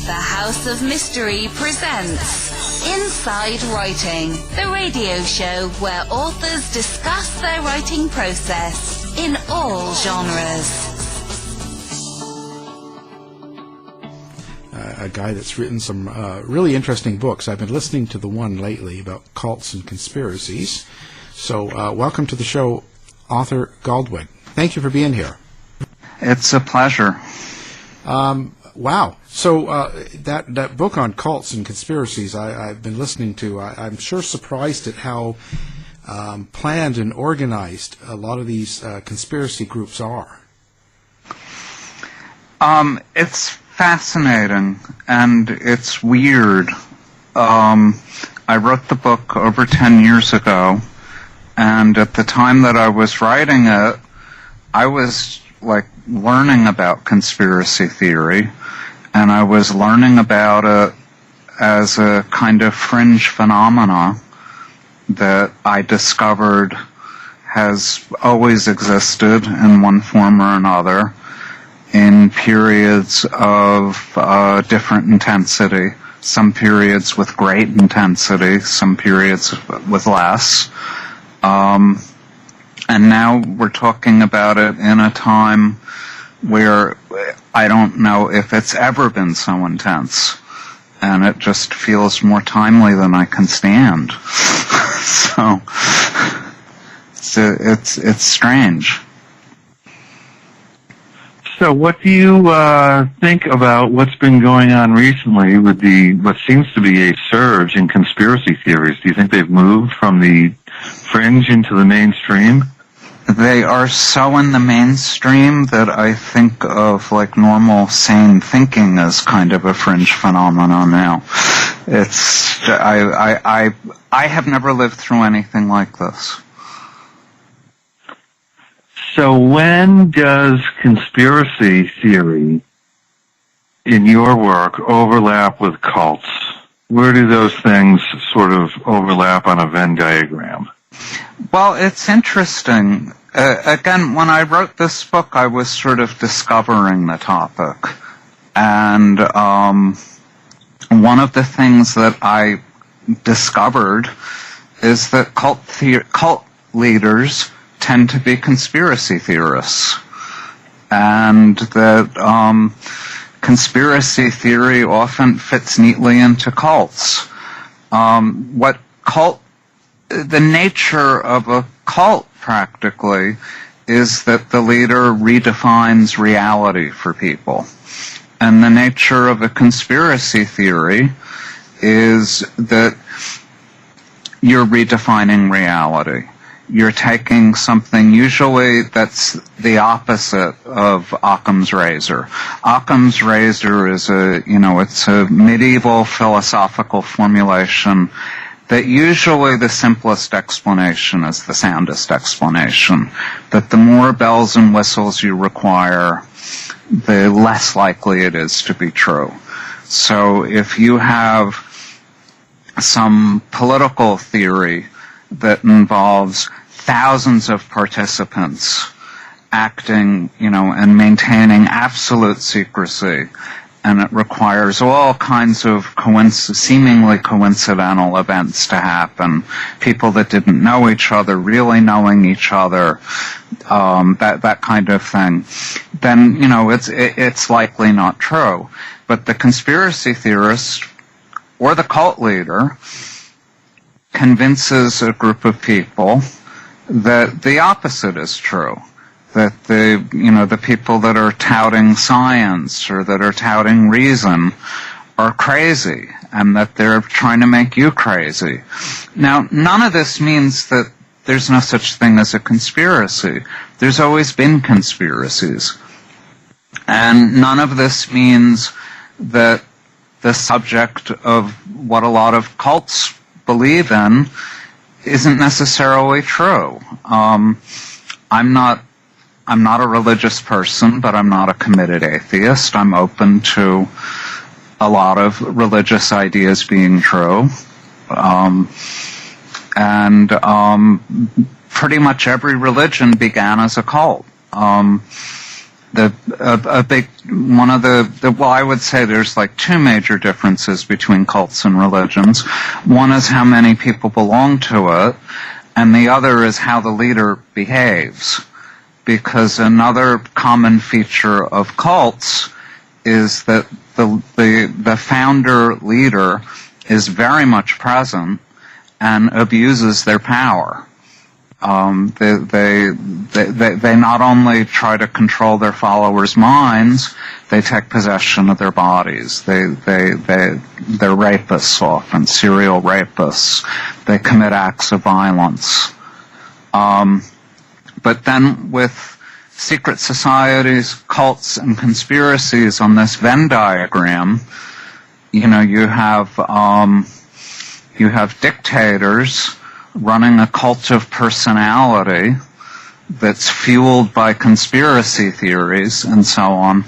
The House of Mystery presents Inside Writing, the radio show where authors discuss their writing process in all genres. A guy that's written some really interesting books. I've been listening to the one lately about cults and conspiracies. So welcome to the show, author Goldwag. Thank you for being here. It's a pleasure. Wow. So that book on cults and conspiracies I've been listening to, I'm sure surprised at how planned and organized a lot of these conspiracy groups are. It's fascinating, and it's weird. I wrote the book over 10 years ago, and at the time that I was writing it, I was learning about conspiracy theory, and I was learning about it as a kind of fringe phenomena that I discovered has always existed in one form or another in periods of different intensity, some periods with great intensity, some periods with less. And now we're talking about it in a time where I don't know if it's ever been so intense, and it just feels more timely than I can stand. So it's strange. So what do you think about what's been going on recently with what seems to be a surge in conspiracy theories? Do you think they've moved from the fringe into the mainstream? They are so in the mainstream that I think of normal sane thinking as kind of a fringe phenomenon now. I have never lived through anything like this. So when does conspiracy theory in your work overlap with cults? Where do those things sort of overlap on a Venn diagram? Well, it's interesting. Again, when I wrote this book, I was sort of discovering the topic. And one of the things that I discovered is that cult leaders tend to be conspiracy theorists. And that conspiracy theory often fits neatly into cults. The nature of a cult, practically, is that the leader redefines reality for people. And the nature of a conspiracy theory is that you're redefining reality. You're taking something usually that's the opposite of Occam's razor. Occam's razor is it's a medieval philosophical formulation that usually the simplest explanation is the soundest explanation. That the more bells and whistles you require, the less likely it is to be true. So if you have some political theory that involves thousands of participants acting, and maintaining absolute secrecy, and it requires all kinds of seemingly coincidental events to happen. People that didn't know each other really knowing each other, that kind of thing. Then, it's likely not true. But the conspiracy theorist or the cult leader convinces a group of people that the opposite is true. That the people that are touting science or that are touting reason are crazy, and that they're trying to make you crazy. Now, none of this means that there's no such thing as a conspiracy. There's always been conspiracies. And none of this means that the subject of what a lot of cults believe in isn't necessarily true. I'm not a religious person, but I'm not a committed atheist. I'm open to a lot of religious ideas being true. And pretty much every religion began as a cult. a big one of the well, I would say there's like two major differences between cults and religions. One is how many people belong to it, and the other is how the leader behaves. Because another common feature of cults is that the founder leader is very much present and abuses their power. They not only try to control their followers' minds, they take possession of their bodies. They're rapists often, serial rapists. They commit acts of violence. But then with secret societies, cults, and conspiracies on this Venn diagram, you have dictators running a cult of personality that's fueled by conspiracy theories and so on.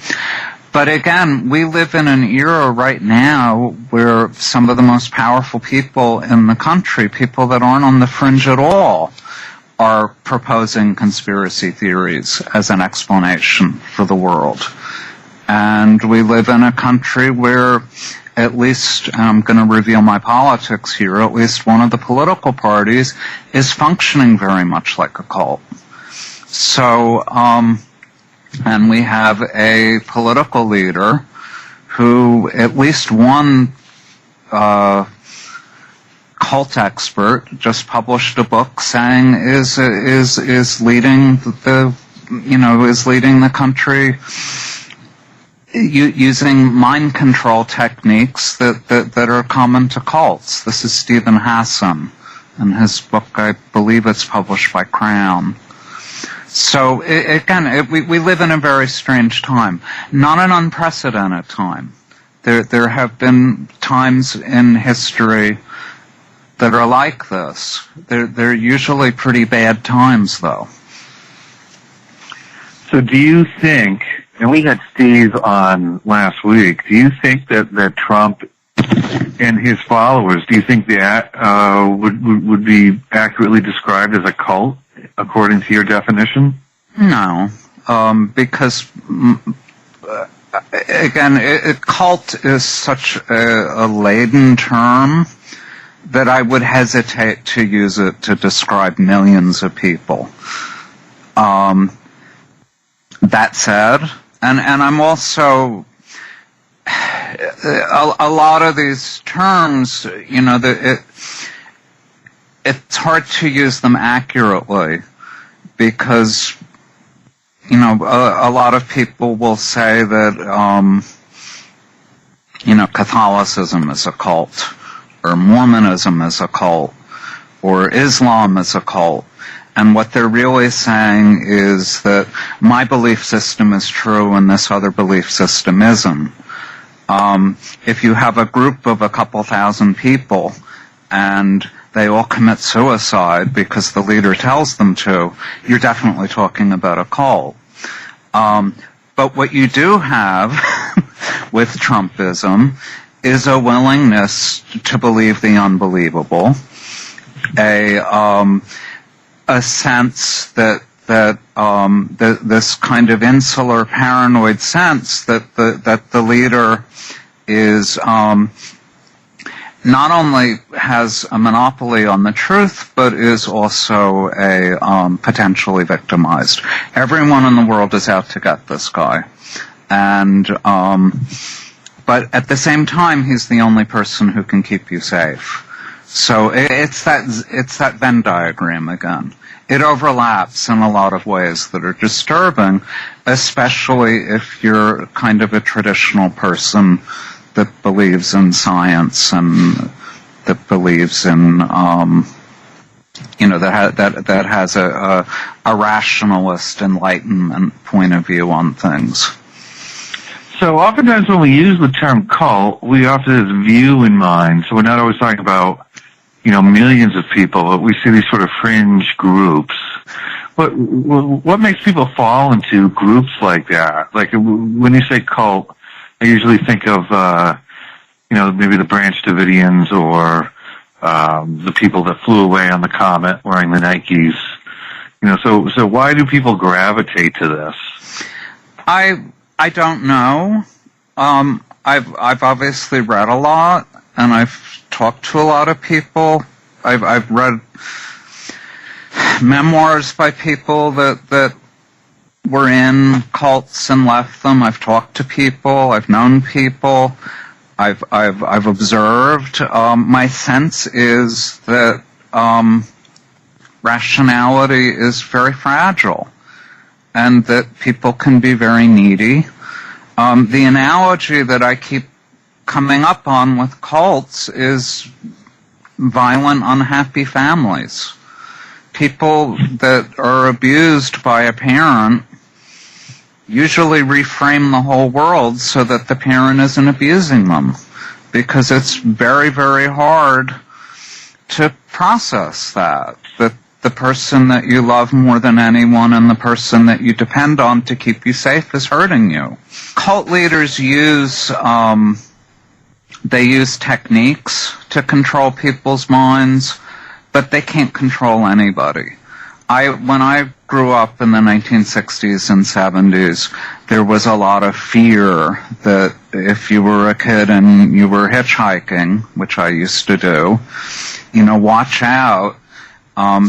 But again, we live in an era right now where some of the most powerful people in the country, people that aren't on the fringe at all, are proposing conspiracy theories as an explanation for the world. And we live in a country where, at least, and I'm going to reveal my politics here, at least one of the political parties is functioning very much like a cult. So, and we have a political leader who at least one cult expert just published a book saying is leading the country using mind control techniques that are common to cults. This is Stephen Hassan, and his book, I believe it's published by Crown. So we live in a very strange time, not an unprecedented time. There have been times in history that are like this. They're usually pretty bad times, though. So do you think, and we had Steve on last week, do you think that Trump and his followers, do you think that would be accurately described as a cult, according to your definition? No, because, again, cult is such a laden term that I would hesitate to use it to describe millions of people. That said, and I'm also, a lot of these terms, it's hard to use them accurately because, a lot of people will say that, Catholicism is a cult, or Mormonism is a cult, or Islam is a cult. And what they're really saying is that my belief system is true and this other belief system isn't. If you have a group of a couple thousand people and they all commit suicide because the leader tells them to, you're definitely talking about a cult. But what you do have with Trumpism is a willingness to believe the unbelievable, a sense that this kind of insular paranoid sense that the leader is not only has a monopoly on the truth, but is also potentially victimized. Everyone in the world is out to get this guy, and but at the same time, he's the only person who can keep you safe. So it's that Venn diagram again. It overlaps in a lot of ways that are disturbing, especially if you're kind of a traditional person that believes in science and that believes in, that has a rationalist enlightenment point of view on things. So oftentimes when we use the term cult, we often have this view in mind. So we're not always talking about, millions of people, but we see these sort of fringe groups. What makes people fall into groups like that? Like when you say cult, I usually think of, maybe the Branch Davidians or the people that flew away on the comet wearing the Nikes. So why do people gravitate to this? I don't know. I've obviously read a lot, and I've talked to a lot of people. I've read memoirs by people that were in cults and left them. I've talked to people. I've known people. I've observed. My sense is that rationality is very fragile, and that people can be very needy. The analogy that I keep coming up on with cults is violent, unhappy families. People that are abused by a parent usually reframe the whole world so that the parent isn't abusing them, because it's very, very hard to process that the person that you love more than anyone and the person that you depend on to keep you safe is hurting you. Cult leaders use techniques to control people's minds, but they can't control anybody. When I grew up in the 1960s and 70s, there was a lot of fear that if you were a kid and you were hitchhiking, which I used to do, watch out.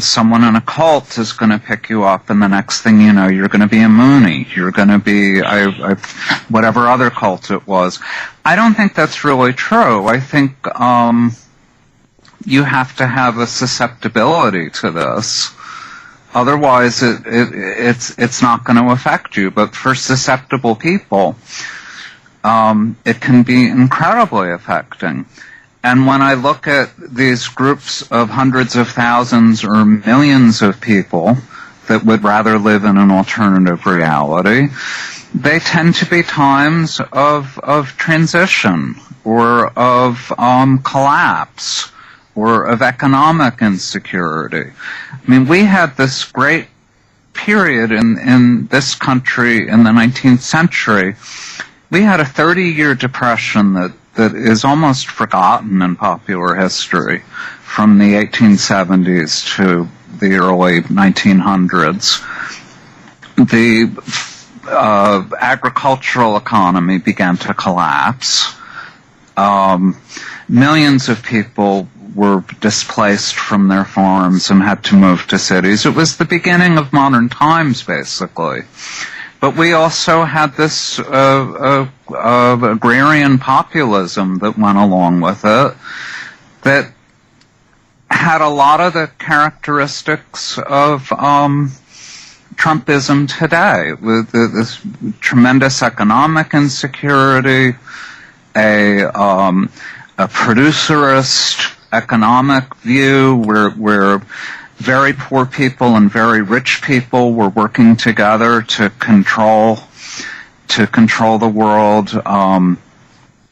Someone in a cult is going to pick you up, and the next thing you know, you're going to be a Mooney. You're going to be whatever other cult it was. I don't think that's really true. I think you have to have a susceptibility to this. Otherwise, it's not going to affect you. But for susceptible people, it can be incredibly affecting. And when I look at these groups of hundreds of thousands or millions of people that would rather live in an alternative reality, they tend to be times of transition or of collapse or of economic insecurity. I mean, we had this great period in this country in the 19th century. We had a 30-year depression that is almost forgotten in popular history, from the 1870s to the early 1900s. The agricultural economy began to collapse. Millions of people were displaced from their farms and had to move to cities. It was the beginning of modern times, basically. But we also had this agrarian populism that went along with it that had a lot of the characteristics of Trumpism today, with this tremendous economic insecurity, a producerist economic view where very poor people and very rich people were working together to control the world.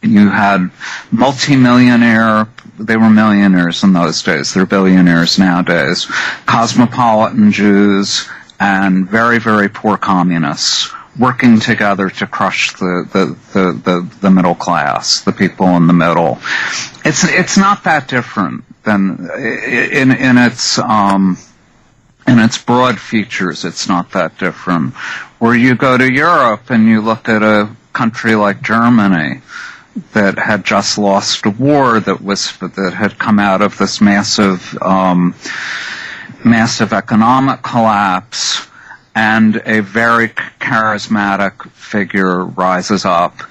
You had multimillionaire, they were millionaires in those days, they're billionaires nowadays, cosmopolitan Jews and very, very poor communists working together to crush the middle class, the people in the middle. It's not that different than in its broad features. It's not that different. Or you go to Europe and you look at a country like Germany that had just lost a war that had come out of this massive economic collapse, and a very charismatic figure rises up,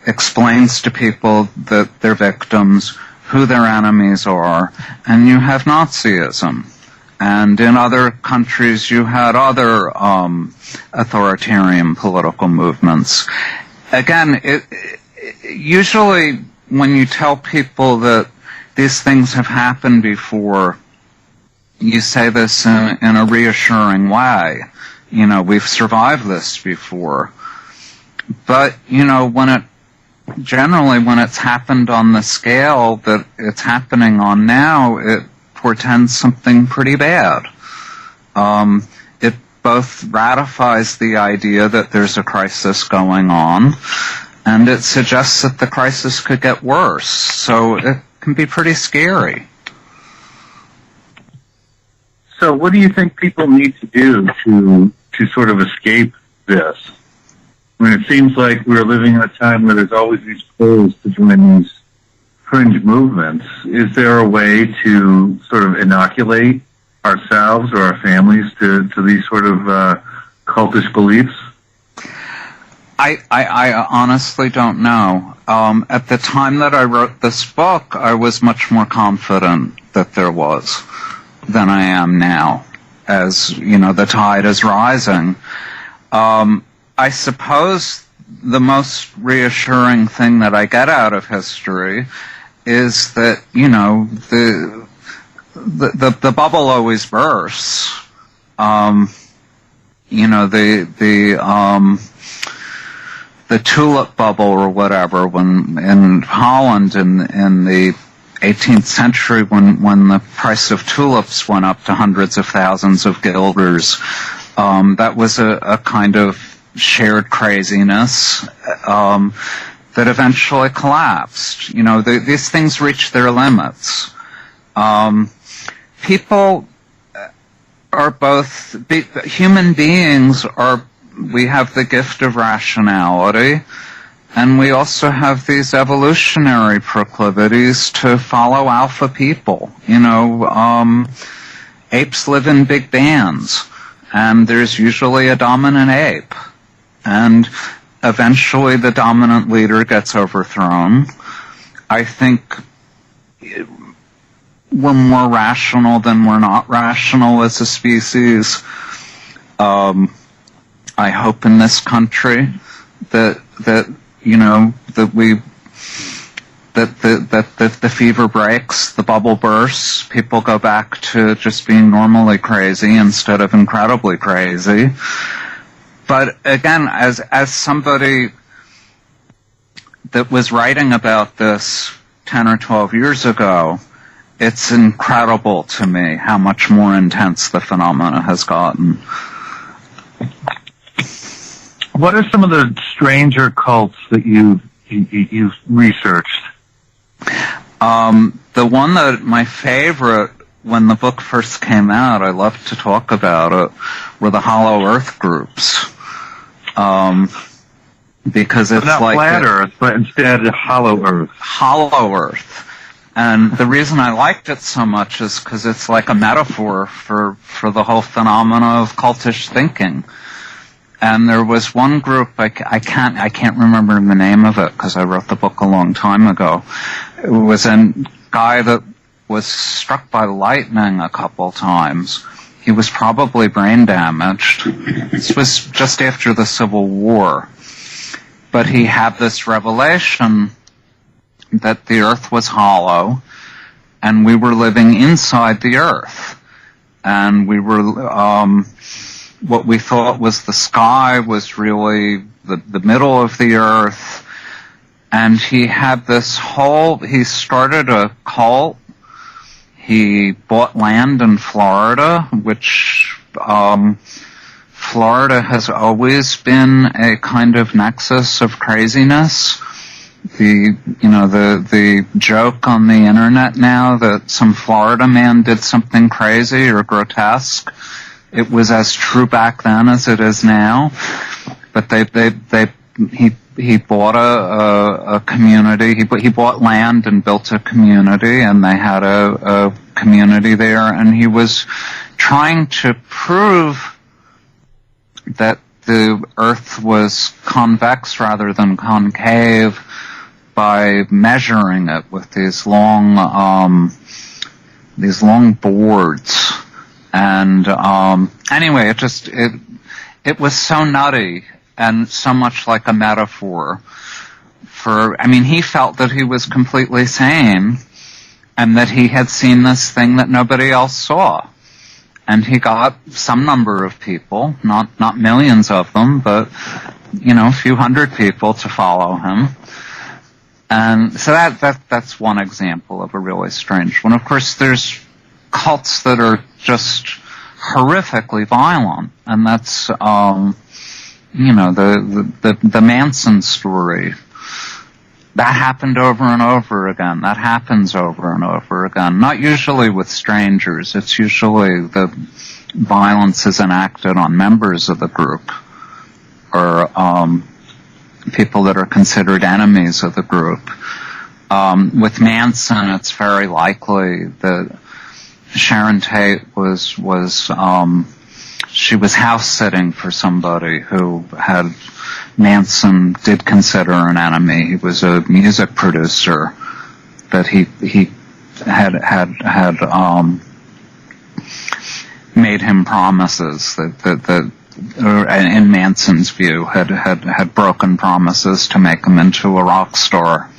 explains to people that they're victims, who their enemies are, and you have Nazism. And in other countries, you had other authoritarian political movements. Again, usually when you tell people that these things have happened before, you say this in a reassuring way. We've survived this before. But, when it's happened on the scale that it's happening on now, it portends something pretty bad. It both ratifies the idea that there's a crisis going on, and it suggests that the crisis could get worse. So it can be pretty scary. So what do you think people need to do to sort of escape this? I mean, it seems like we're living in a time where there's always these pulls to join these fringe movements. Is there a way to sort of inoculate ourselves or our families to these sort of cultish beliefs? I honestly don't know. At the time that I wrote this book, I was much more confident that there was than I am now, as, the tide is rising. I suppose the most reassuring thing that I get out of history is that, the bubble always bursts. The tulip bubble or whatever, when in Holland in the 18th century, when the price of tulips went up to hundreds of thousands of guilders, that was a kind of shared craziness that eventually collapsed. These things reach their limits. People are both human beings are. We have the gift of rationality, and we also have these evolutionary proclivities to follow alpha people. Apes live in big bands, and there's usually a dominant ape, and eventually the dominant leader gets overthrown. I think we're more rational than we're not rational as a species. I hope in this country that the fever breaks, the bubble bursts, people go back to just being normally crazy instead of incredibly crazy. But again, as somebody that was writing about this 10 or 12 years ago, it's incredible to me how much more intense the phenomena has gotten. What are some of the stranger cults that you've researched? The one that my favorite, when the book first came out, I loved to talk about it, were the Hollow Earth groups. Because it's not like flat Earth, but instead Hollow Earth. Hollow Earth. And the reason I liked it so much is because it's like a metaphor for the whole phenomena of cultish thinking. And there was one group, I can't remember the name of it because I wrote the book a long time ago. It was a guy that was struck by lightning a couple times. He was probably brain damaged. This was just after the Civil War. But he had this revelation that the earth was hollow and we were living inside the earth. And we were, what we thought was the sky was really the middle of the earth. And he had he started a cult. He bought land in Florida, which, Florida has always been a kind of nexus of craziness. The joke on the internet now that some Florida man did something crazy or grotesque, it was as true back then as it is now. But he bought a community. He bought land and built a community, and they had a community there. And he was trying to prove that the Earth was convex rather than concave by measuring it with these long boards. And anyway, it was so nutty and so much like a metaphor he felt that he was completely sane and that he had seen this thing that nobody else saw. And he got some number of people, not millions of them, but, a few hundred people to follow him. And so that's one example of a really strange one. Of course, there's cults that are just horrifically violent, and that's, the Manson story. That happened over and over again. That happens over and over again. Not usually with strangers. It's usually the violence is enacted on members of the group or people that are considered enemies of the group. With Manson, it's very likely that Sharon Tate she was house sitting for somebody who Manson did consider an enemy. He was a music producer that he had made him promises that in Manson's view had broken promises to make him into a rock star.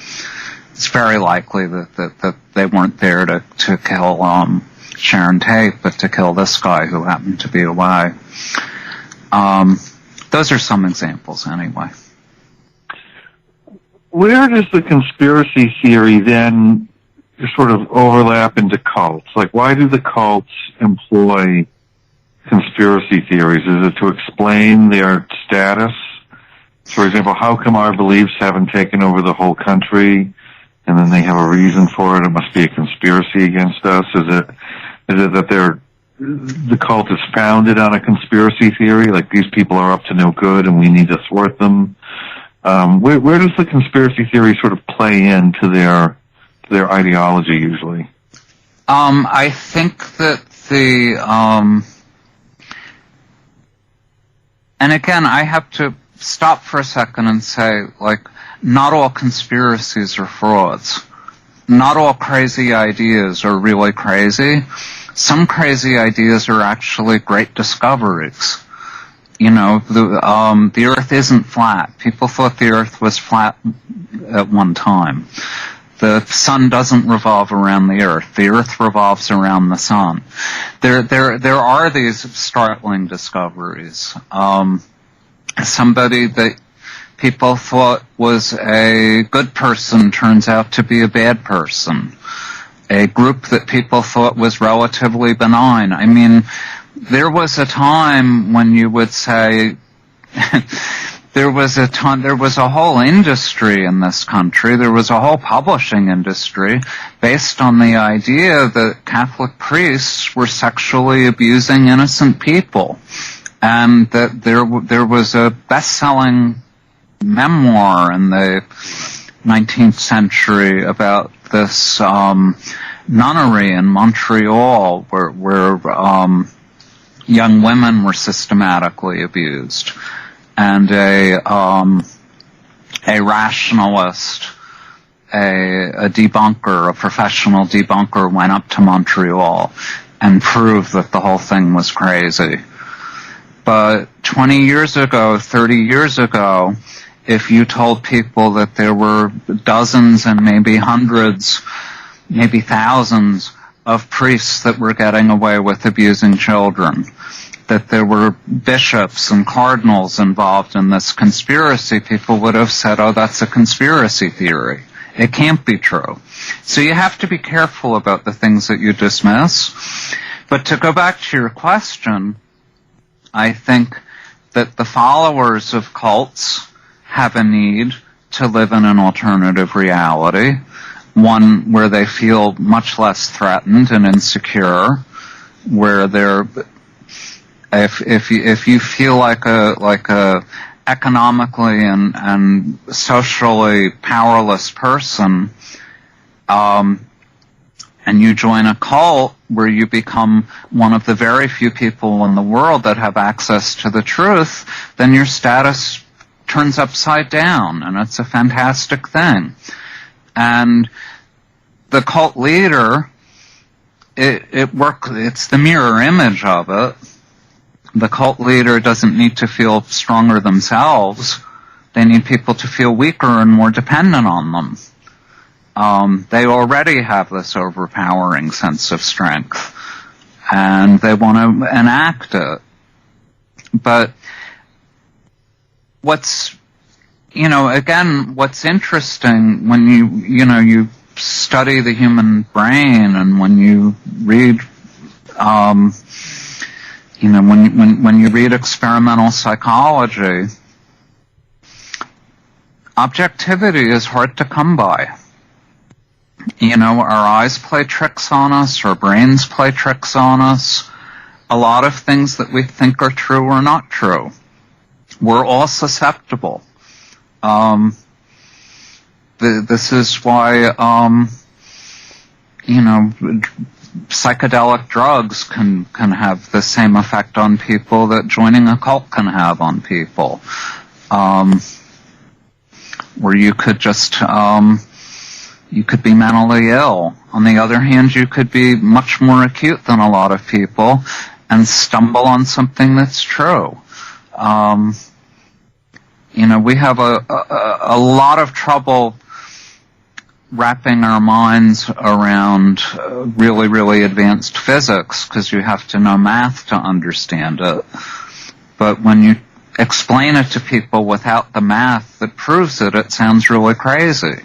It's very likely that they weren't there to kill Sharon Tate, but to kill this guy who happened to be away. Those are some examples, anyway. Where does the conspiracy theory then sort of overlap into cults? Like, why do the cults employ conspiracy theories? Is it to explain their status? For example, how come our beliefs haven't taken over the whole country, and then they have a reason for it? It must be a conspiracy against us. Is it that the cult is founded on a conspiracy theory, like these people are up to no good and we need to thwart them? Where does the conspiracy theory sort of play into their ideology usually? I think that and again, I have to stop for a second and say, like, not all conspiracies are frauds. Not all crazy ideas are really crazy. Some crazy ideas are actually great discoveries. You know, the Earth isn't flat. People thought the Earth was flat at one time. The sun doesn't revolve around the Earth. The Earth revolves around the sun. There are these startling discoveries. Somebody that people thought was a good person turns out to be a bad person. A group that people thought was relatively benign. I mean, there was a time when you would say there was a whole industry in this country, there was a whole publishing industry based on the idea that Catholic priests were sexually abusing innocent people. And that there was a best-selling memoir in the 19th century about this nunnery in Montreal where young women were systematically abused. And a rationalist, a debunker, a professional debunker went up to Montreal and proved that the whole thing was crazy. But 20 years ago, 30 years ago, if you told people that there were dozens and maybe hundreds, maybe thousands of priests that were getting away with abusing children, that there were bishops and cardinals involved in this conspiracy, people would have said, oh, that's a conspiracy theory. It can't be true. So you have to be careful about the things that you dismiss. But to go back to your question, I think that the followers of cults have a need to live in an alternative reality, one where they feel much less threatened and insecure, where they're, if you feel like a economically and socially powerless person, and you join a cult where you become one of the very few people in the world that have access to the truth, then your status turns upside down, and it's a fantastic thing. And the cult leader, it's the mirror image of it. The cult leader doesn't need to feel stronger themselves. They need people to feel weaker and more dependent on them. They already have this overpowering sense of strength, and they want to enact it. But what's interesting when you study the human brain, and when you read, when you read experimental psychology, objectivity is hard to come by. Our eyes play tricks on us, our brains play tricks on us. A lot of things that we think are true are not true. We're all susceptible This is why, psychedelic drugs can have the same effect on people that joining a cult can have on people. Where you could just, you could be mentally ill. On the other hand, you could be much more acute than a lot of people and stumble on something that's true. We have a lot of trouble wrapping our minds around really, really advanced physics because you have to know math to understand it. But when you explain it to people without the math that proves it, it sounds really crazy.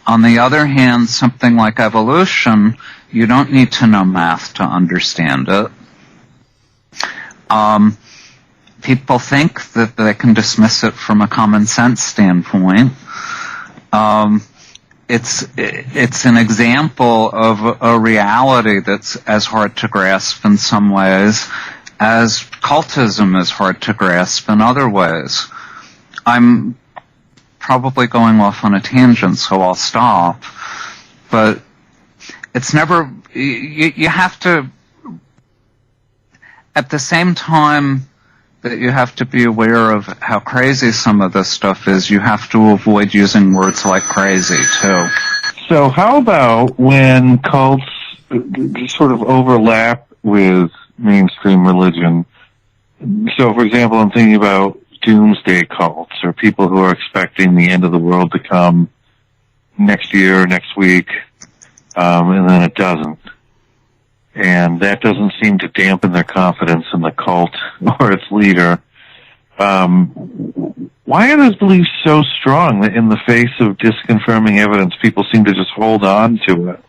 On the other hand, something like evolution, you don't need to know math to understand it. People think that they can dismiss it from a common sense standpoint. It's an example of a reality that's as hard to grasp in some ways as cultism is hard to grasp in other ways. I'm probably going off on a tangent, so I'll stop. But it's never, you have to, at the same time that you have to be aware of how crazy some of this stuff is, you have to avoid using words like crazy, too. So how about when cults sort of overlap with mainstream religion? So, for example, I'm thinking about doomsday cults, or people who are expecting the end of the world to come next year, next week, and then it doesn't. And that doesn't seem to dampen their confidence in the cult or its leader. Why are those beliefs so strong that in the face of disconfirming evidence, people seem to just hold on to it?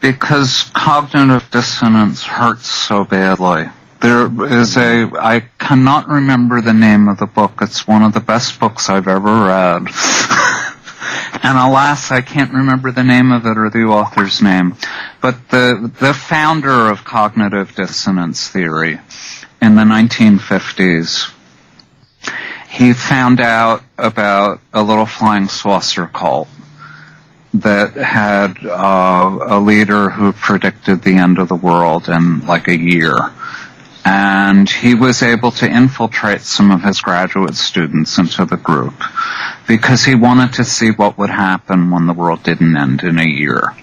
Because cognitive dissonance hurts so badly. There is I cannot remember the name of the book. It's one of the best books I've ever read. And alas, I can't remember the name of it or the author's name. But the founder of cognitive dissonance theory in the 1950s, he found out about a little flying saucer cult that had a leader who predicted the end of the world in like a year. And he was able to infiltrate some of his graduate students into the group because he wanted to see what would happen when the world didn't end in a year.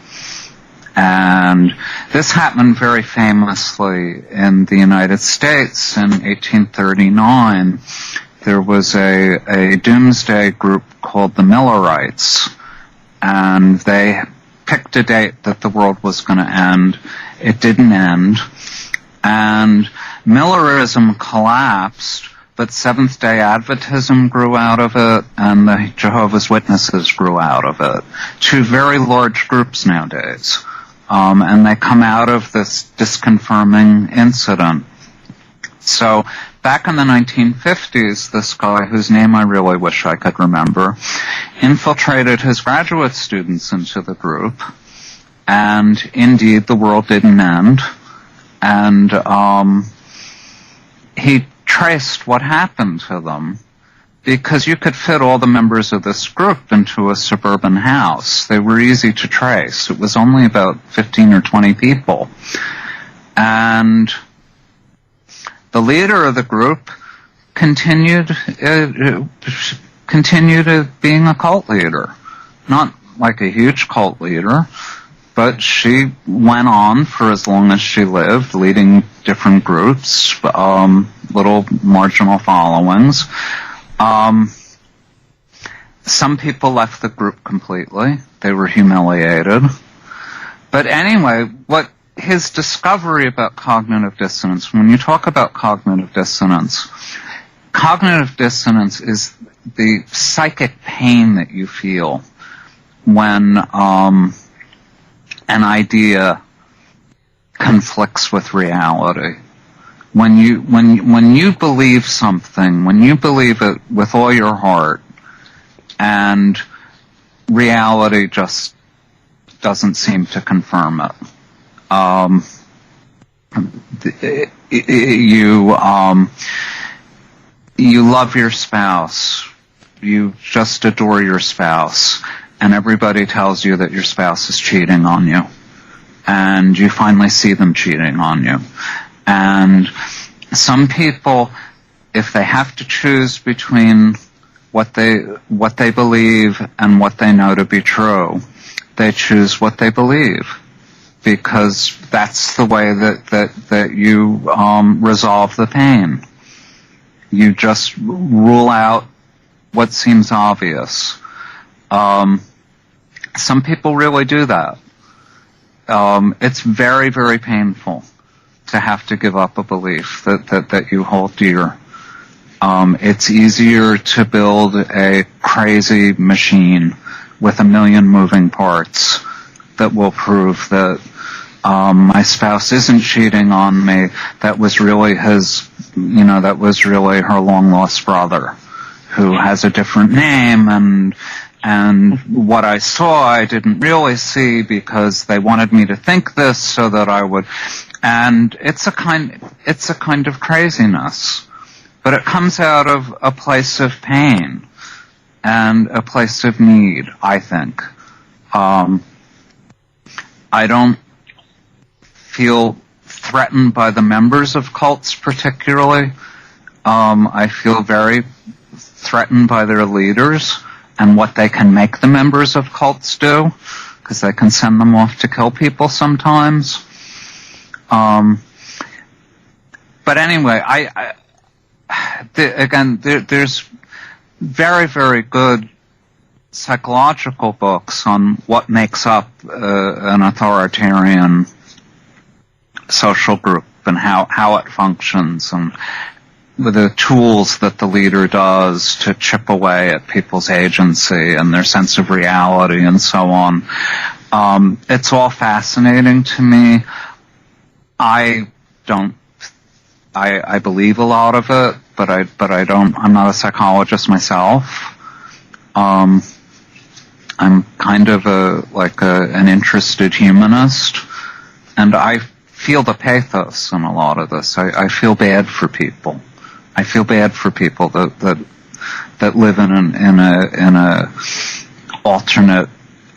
And this happened very famously in the United States in 1839. There was a doomsday group called the Millerites, and they picked a date that the world was going to end. It didn't end. And Millerism collapsed, but Seventh-day Adventism grew out of it, and the Jehovah's Witnesses grew out of it. Two very large groups nowadays. And they come out of this disconfirming incident. So, back in the 1950s, this guy, whose name I really wish I could remember, infiltrated his graduate students into the group, and indeed the world didn't end. And he traced what happened to them, because you could fit all the members of this group into a suburban house. They were easy to trace. It was only about 15 or 20 people. And the leader of the group continued being a cult leader. Not like a huge cult leader, but she went on for as long as she lived, leading different groups, little marginal followings. Some people left the group completely. They were humiliated. But anyway, what his discovery about cognitive dissonance, when you talk about cognitive dissonance is the psychic pain that you feel when an idea conflicts with reality. When you believe something, when you believe it with all your heart, and reality just doesn't seem to confirm it. You love your spouse. you just adore your spouse, and everybody tells you that your spouse is cheating on you, and you finally see them cheating on you. And some people, if they have to choose between what they believe and what they know to be true, they choose what they believe, because that's the way that you resolve the pain. You just rule out what seems obvious. Some people really do that. It's very, very painful to have to give up a belief that you hold dear. It's easier to build a crazy machine with 1 million moving parts that will prove that my spouse isn't cheating on me. That was really that was really her long lost brother, who has a different name, and what I saw I didn't really see because they wanted me to think this so that I would. And it's a kind of craziness, but it comes out of a place of pain and a place of need, I think. I don't feel threatened by the members of cults particularly. I feel very threatened by their leaders and what they can make the members of cults do, because they can send them off to kill people sometimes. But anyway, there's very, very good psychological books on what makes up an authoritarian social group and how it functions, and the tools that the leader does to chip away at people's agency and their sense of reality and so on. It's all fascinating to me. I believe a lot of it, but I'm not a psychologist myself. I'm kind of an interested humanist, and I feel the pathos in a lot of this. I feel bad for people. I feel bad for people that live in a alternate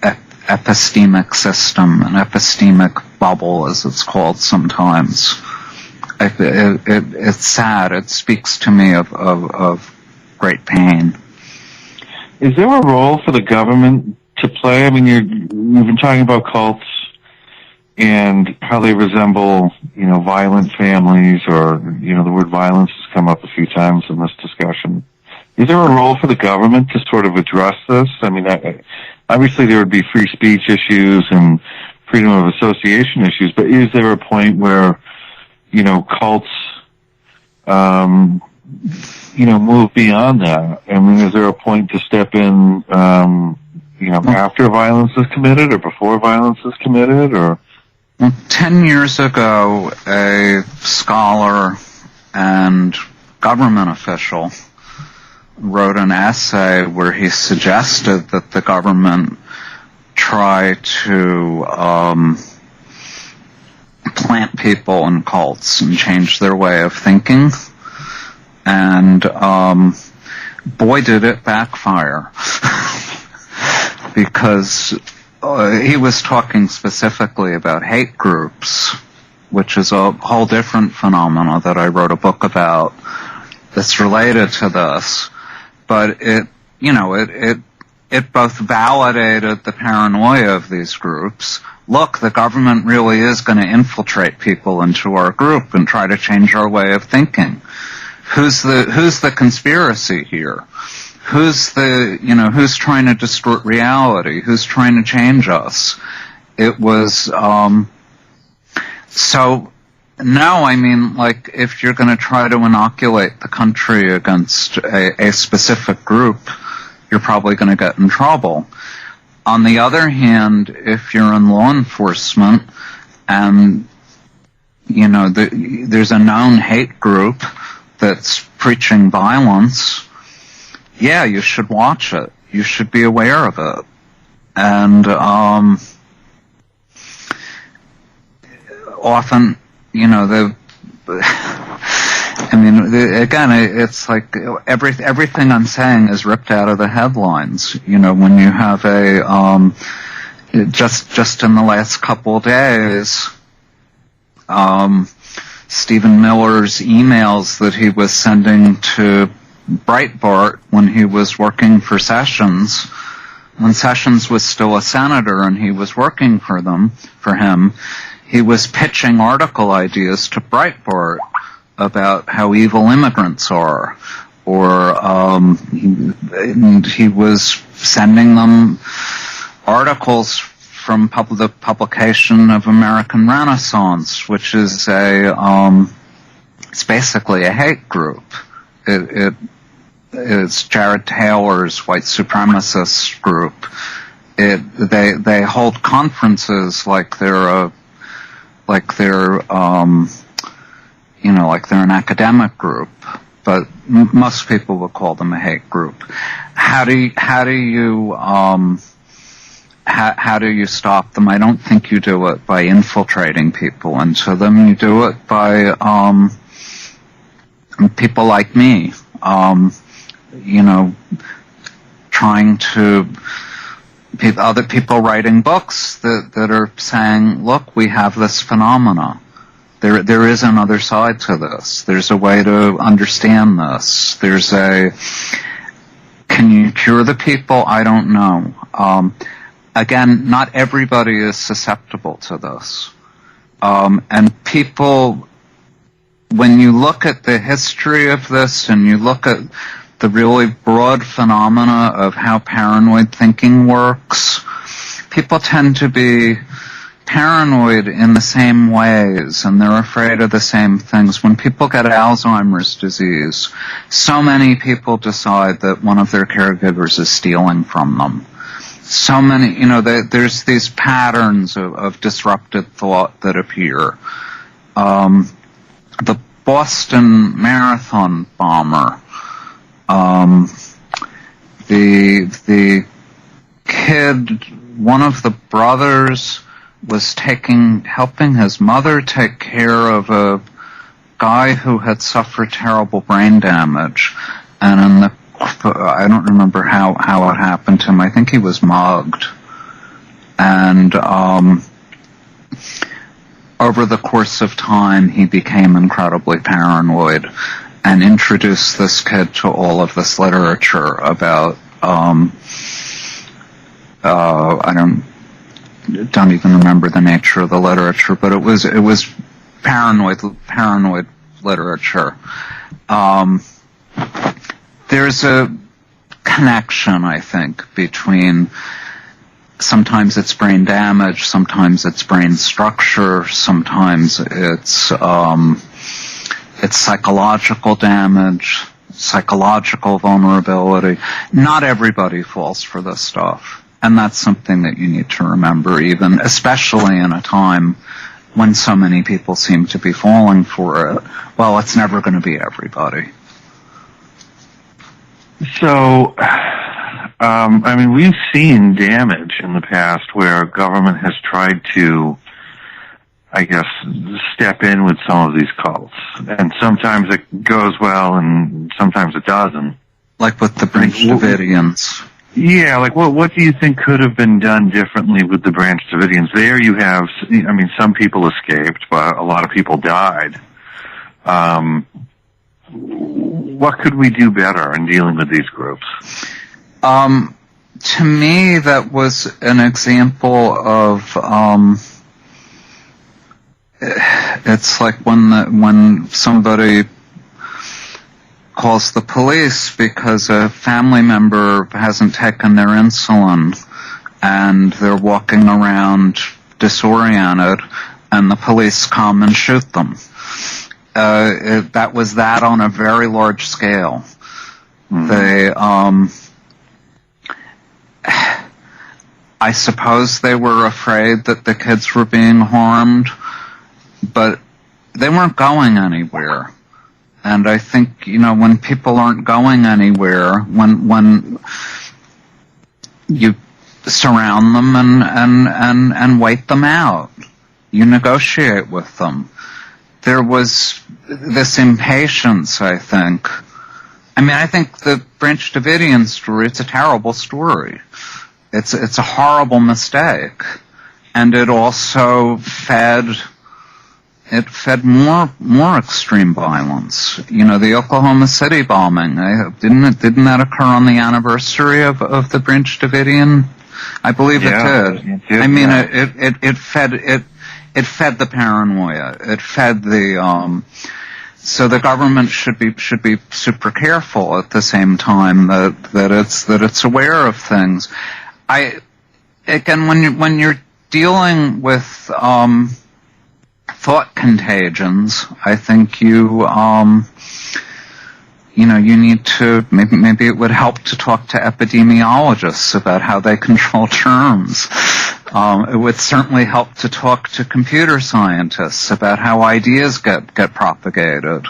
epistemic system, an epistemic bubble, as it's called sometimes. It's sad. It speaks to me of great pain. Is there a role for the government to play? I mean, you've been talking about cults and how they resemble, violent families, or, the word violence has come up a few times in this discussion. Is there a role for the government to sort of address this? I mean, obviously there would be free speech issues and freedom of association issues, but is there a point where, cults, move beyond that? I mean, is there a point to step in, after violence is committed or before violence is committed, or? 10 years ago, a scholar and government official wrote an essay where he suggested that the government try to plant people in cults and change their way of thinking. And boy, did it backfire. Because he was talking specifically about hate groups, which is a whole different phenomena that I wrote a book about that's related to this. But it both validated the paranoia of these groups. Look, the government really is going to infiltrate people into our group and try to change our way of thinking. Who's the conspiracy here? Who's trying to distort reality? Who's trying to change us? It was, so, no, I mean, if you're going to try to inoculate the country against a specific group, you're probably going to get in trouble. On the other hand, if you're in law enforcement and, there's a known hate group that's preaching violence, yeah, you should watch it. You should be aware of it. And often, I mean, again, it's like everything I'm saying is ripped out of the headlines. You know, when you have just in the last couple of days, Stephen Miller's emails that he was sending to Breitbart when he was working for Sessions, when Sessions was still a senator and he was working for him, he was pitching article ideas to Breitbart about how evil immigrants are, or he was sending them articles from the publication of American Renaissance, which is it's basically a hate group. It's Jared Taylor's white supremacist group. They hold conferences like they're an academic group, but most people would call them a hate group. How do you stop them? I don't think you do it by infiltrating people into them. You do it by people like me, trying to other people writing books that are saying, look, we have this phenomena. There is another side to this. There's a way to understand this. Can you cure the people? I don't know. Again, not everybody is susceptible to this. And people, when you look at the history of this and you look at the really broad phenomena of how paranoid thinking works, people tend to be paranoid in the same ways, and they're afraid of the same things. When people get Alzheimer's disease, so many people decide that one of their caregivers is stealing from them. So many, there's these patterns of disrupted thought that appear. The Boston Marathon bomber, the kid, one of the brothers was helping his mother take care of a guy who had suffered terrible brain damage, and I don't remember how it happened to him. I think he was mugged, and over the course of time he became incredibly paranoid and introduced this kid to all of this literature about I don't even remember the nature of the literature, but it was paranoid literature. There's a connection, I think, between sometimes it's brain damage, sometimes it's brain structure, sometimes it's psychological damage, psychological vulnerability. Not everybody falls for this stuff. And that's something that you need to remember, even, especially in a time when so many people seem to be falling for it. Well, it's never going to be everybody. So, we've seen damage in the past where government has tried to, I guess, step in with some of these cults. And sometimes it goes well and sometimes it doesn't. Like with the Branch Davidians. Yeah, what do you think could have been done differently with the Branch Davidians? There you have, some people escaped, but a lot of people died. What could we do better in dealing with these groups? To me, that was an example of, it's like when somebody calls the police because a family member hasn't taken their insulin and they're walking around disoriented and the police come and shoot them. That was that on a very large scale. Mm-hmm. I suppose they were afraid that the kids were being harmed, but they weren't going anywhere. And I think, when people aren't going anywhere, when you surround them and wait them out, you negotiate with them. there was this impatience, I think. I mean, I think the Branch Davidian story, it's a terrible story. It's a horrible mistake. And it also fed more extreme violence. You know, the Oklahoma City bombing, didn't that occur on the anniversary of the Branch Davidian? I believe it did. I mean, it fed the paranoia. It fed the so the government should be super careful at the same time that it's aware of things. When you're dealing with thought contagions, I think you need to, maybe it would help to talk to epidemiologists about how they control germs. It would certainly help to talk to computer scientists about how ideas get propagated.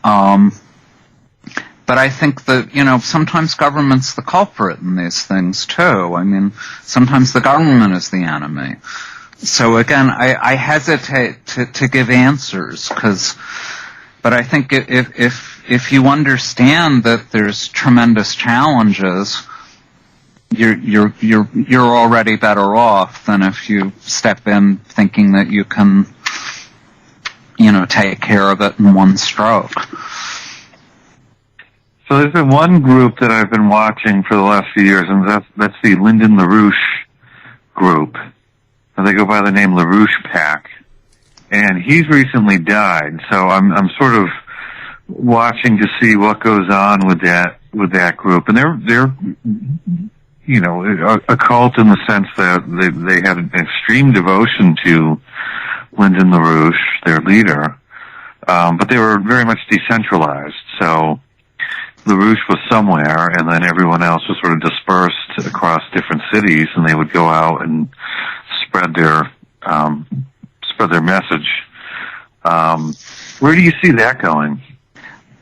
But I think that, sometimes government's the culprit in these things too. I mean, sometimes the government is the enemy. So again, I hesitate to give answers but I think if you understand that there's tremendous challenges, you're already better off than if you step in thinking that you can, take care of it in one stroke. So there's been one group that I've been watching for the last few years, and that's the Lyndon LaRouche group. They go by the name LaRouche Pack. And he's recently died, so I'm sort of watching to see what goes on with that group. And they're a cult in the sense that they had an extreme devotion to Lyndon LaRouche, their leader. But they were very much decentralized. So LaRouche was somewhere, and then everyone else was sort of dispersed across different cities, and they would go out and spread their message. Where do you see that going?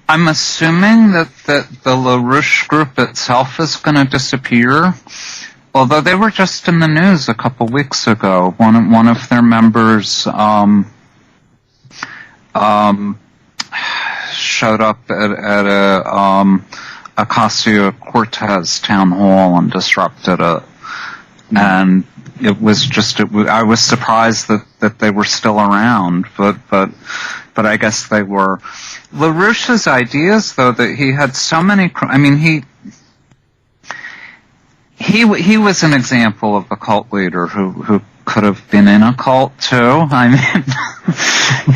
I'm assuming that the LaRouche group itself is going to disappear. Although they were just in the news a couple weeks ago. One of their members showed up at a Ocasio-Cortez town hall and disrupted it. And it was I was surprised that they were still around, but I guess they were. LaRouche's ideas, though, that he had so many, he was an example of a cult leader who could have been in a cult too. I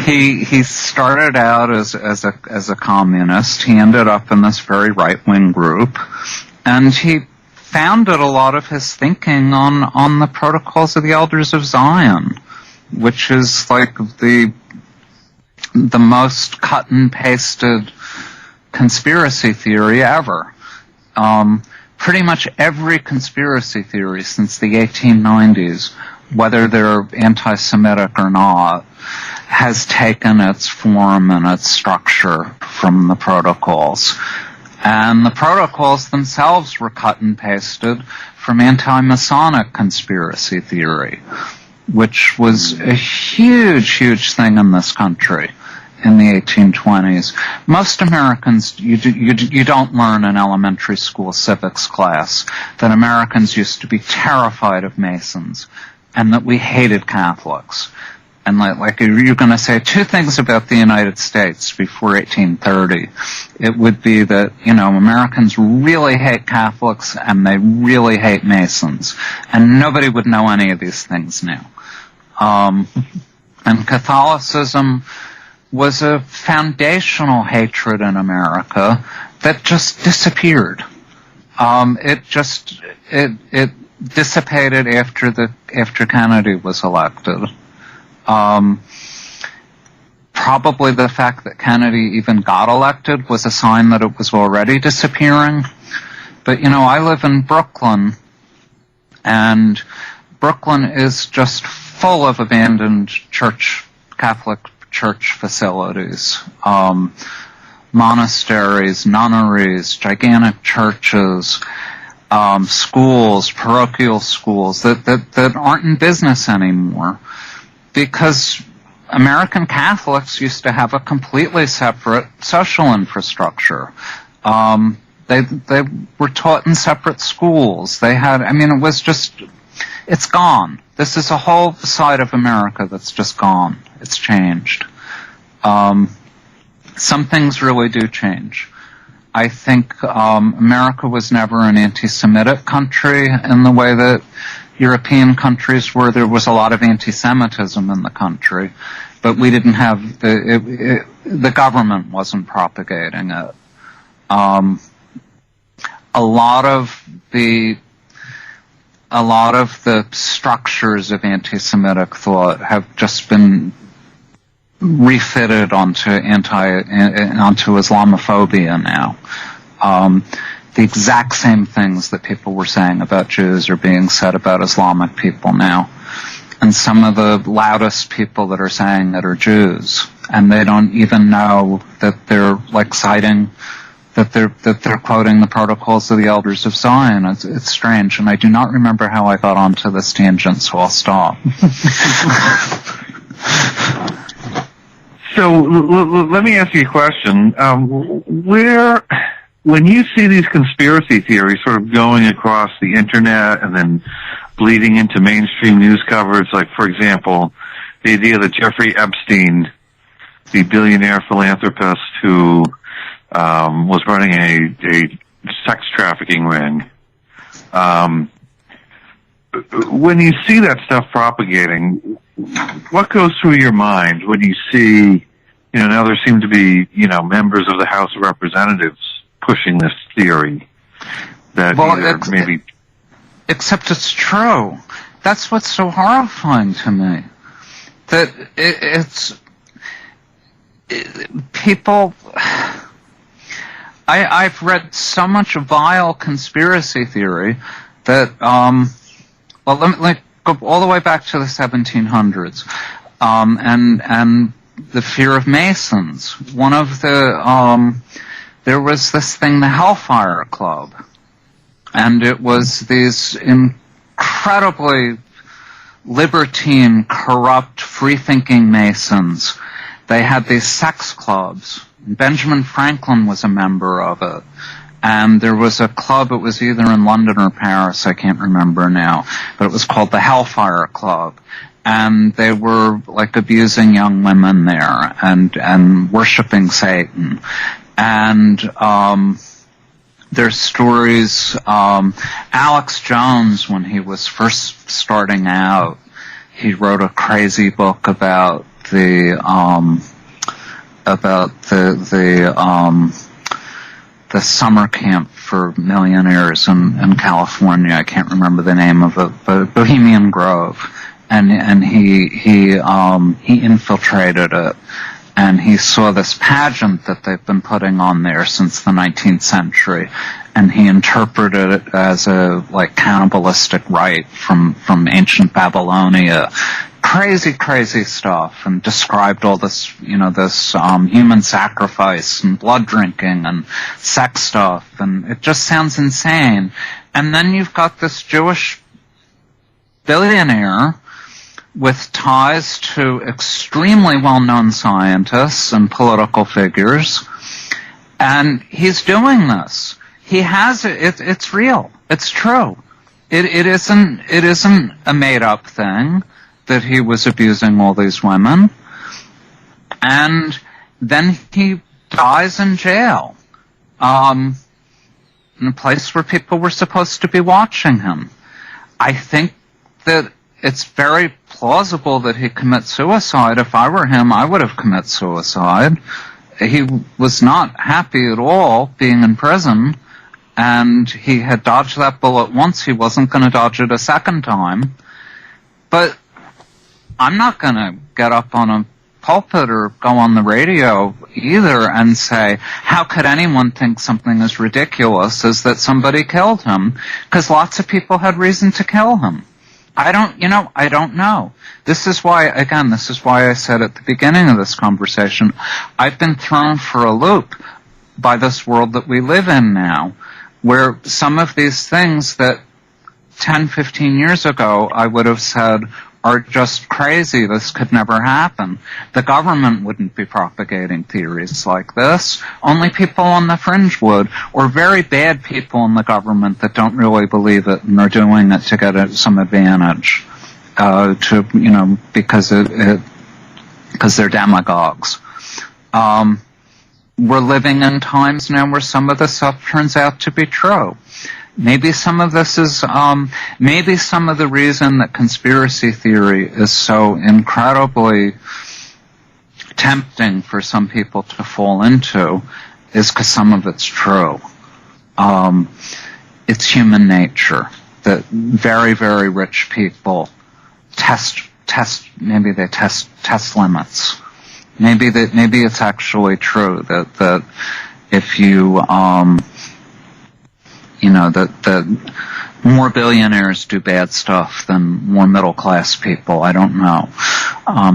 mean, he started out as a communist. He ended up in this very right-wing group, and he founded a lot of his thinking on the Protocols of the Elders of Zion, which is like the most cut and pasted conspiracy theory ever. Pretty much every conspiracy theory since the 1890s, whether they're anti-Semitic or not, has taken its form and its structure from the Protocols. And the Protocols themselves were cut and pasted from anti-Masonic conspiracy theory, which was a huge, huge thing in this country in the 1820s. Most Americans, you don't learn in elementary school civics class that Americans used to be terrified of Masons and that we hated Catholics. And like you're going to say two things about the United States before 1830, it would be that, Americans really hate Catholics and they really hate Masons. And nobody would know any of these things now. And Catholicism was a foundational hatred in America that just disappeared. It dissipated after Kennedy was elected. Probably the fact that Kennedy even got elected was a sign that it was already disappearing. But, I live in Brooklyn, and Brooklyn is just full of abandoned Catholic church facilities. Monasteries, nunneries, gigantic churches, schools, parochial schools that aren't in business anymore. Because American Catholics used to have a completely separate social infrastructure. They were taught in separate schools. They had, it was just, it's gone. This is a whole side of America that's just gone. It's changed. Some things really do change. I think America was never an anti-Semitic country in the way that European countries were. There was a lot of anti-Semitism in the country, but we didn't have the government wasn't propagating it. A lot of the structures of anti-Semitic thought have just been refitted onto Islamophobia now. The exact same things that people were saying about Jews are being said about Islamic people now. And some of the loudest people that are saying it are Jews. And they don't even know that they're citing, that they're quoting the Protocols of the Elders of Zion. It's strange. And I do not remember how I got onto this tangent, so I'll stop. So let me ask you a question. When you see these conspiracy theories sort of going across the internet and then bleeding into mainstream news coverage, like, for example, the idea that Jeffrey Epstein, the billionaire philanthropist who was running a sex trafficking ring, when you see that stuff propagating, what goes through your mind when you see, now there seem to be, members of the House of Representatives pushing this theory that maybe... Except it's true. That's what's so horrifying to me. That people... I've read so much vile conspiracy theory that, let me go all the way back to the 1700s, and the fear of Masons. One of the, there was this thing, the Hellfire Club, and it was these incredibly libertine, corrupt, free-thinking Masons. They had these sex clubs. Benjamin Franklin was a member of it. And there was a club, it was either in London or Paris, I can't remember now, but it was called the Hellfire Club. And they were abusing young women there and worshiping Satan. And there's stories, Alex Jones, when he was first starting out, he wrote a crazy book about the summer camp for millionaires in California. I can't remember the name of it, but Bohemian Grove. And he infiltrated it, and he saw this pageant that they've been putting on there since the 19th century, and he interpreted it as a cannibalistic rite from ancient Babylonia. Crazy stuff, and described all this, this human sacrifice and blood drinking and sex stuff, and it just sounds insane. And then you've got this Jewish billionaire with ties to extremely well-known scientists and political figures, and he's doing this. He has it. It's real. It's true. It isn't a made-up thing that he was abusing all these women. And then he dies in jail, in a place where people were supposed to be watching him. I think that it's very plausible that he commits suicide. If I were him, I would have committed suicide. He was not happy at all being in prison, and he had dodged that bullet once. He wasn't going to dodge it a second time. But I'm not going to get up on a pulpit or go on the radio either and say, how could anyone think something as ridiculous as that somebody killed him? Because lots of people had reason to kill him. I don't know. This is why I said at the beginning of this conversation, I've been thrown for a loop by this world that we live in now, where some of these things that 10, 15 years ago, I would have said, are just crazy. This could never happen. The government wouldn't be propagating theories like this. Only people on the fringe would, or very bad people in the government that don't really believe it and are doing it to get some advantage, because they're demagogues. We're living in times now where some of this stuff turns out to be true. Maybe some of this is, maybe some of the reason that conspiracy theory is so incredibly tempting for some people to fall into is because some of it's true. It's human nature that very, very rich people test limits. Maybe it's actually true that if you, that more billionaires do bad stuff than more middle class people. I don't know.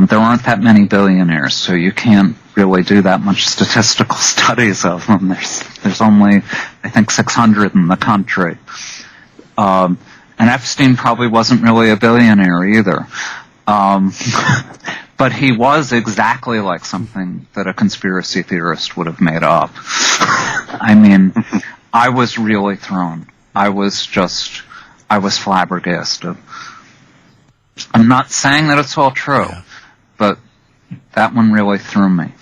There aren't that many billionaires, so you can't really do that much statistical studies of them. There's only, I think, 600 in the country. And Epstein probably wasn't really a billionaire either. But he was exactly like something that a conspiracy theorist would have made up. I mean, I was really thrown. I was flabbergasted. I'm not saying that it's all true, but that one really threw me.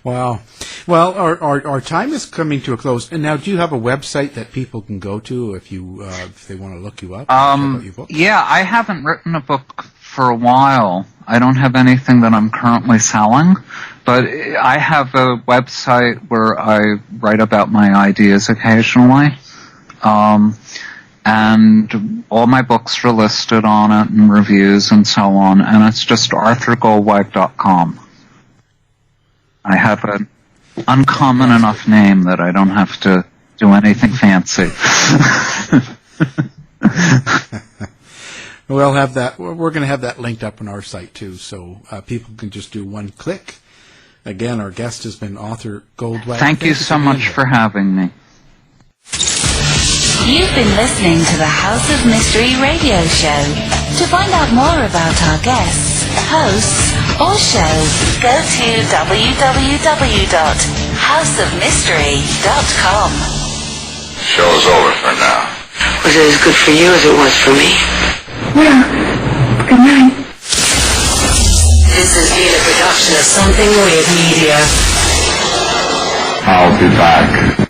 Wow. Well, our time is coming to a close. And now, do you have a website that people can go to if they want to look you up? Yeah, I haven't written a book for a while. I don't have anything that I'm currently selling, but I have a website where I write about my ideas occasionally. And all my books are listed on it and reviews and so on, and it's just arthurgoldwag.com. I have an uncommon enough name that I don't have to do anything fancy. We'll have that. We're going to have that linked up on our site too, so people can just do one click. Again, our guest has been author Goldwag. Thank you so much for having me. You've been listening to the House of Mystery radio show. To find out more about our guests, hosts, or show, go to www.houseofmystery.com. Show's over for now. Was it as good for you as it was for me? Yeah. Good night. This has been a production of Something Weird Media. I'll be back.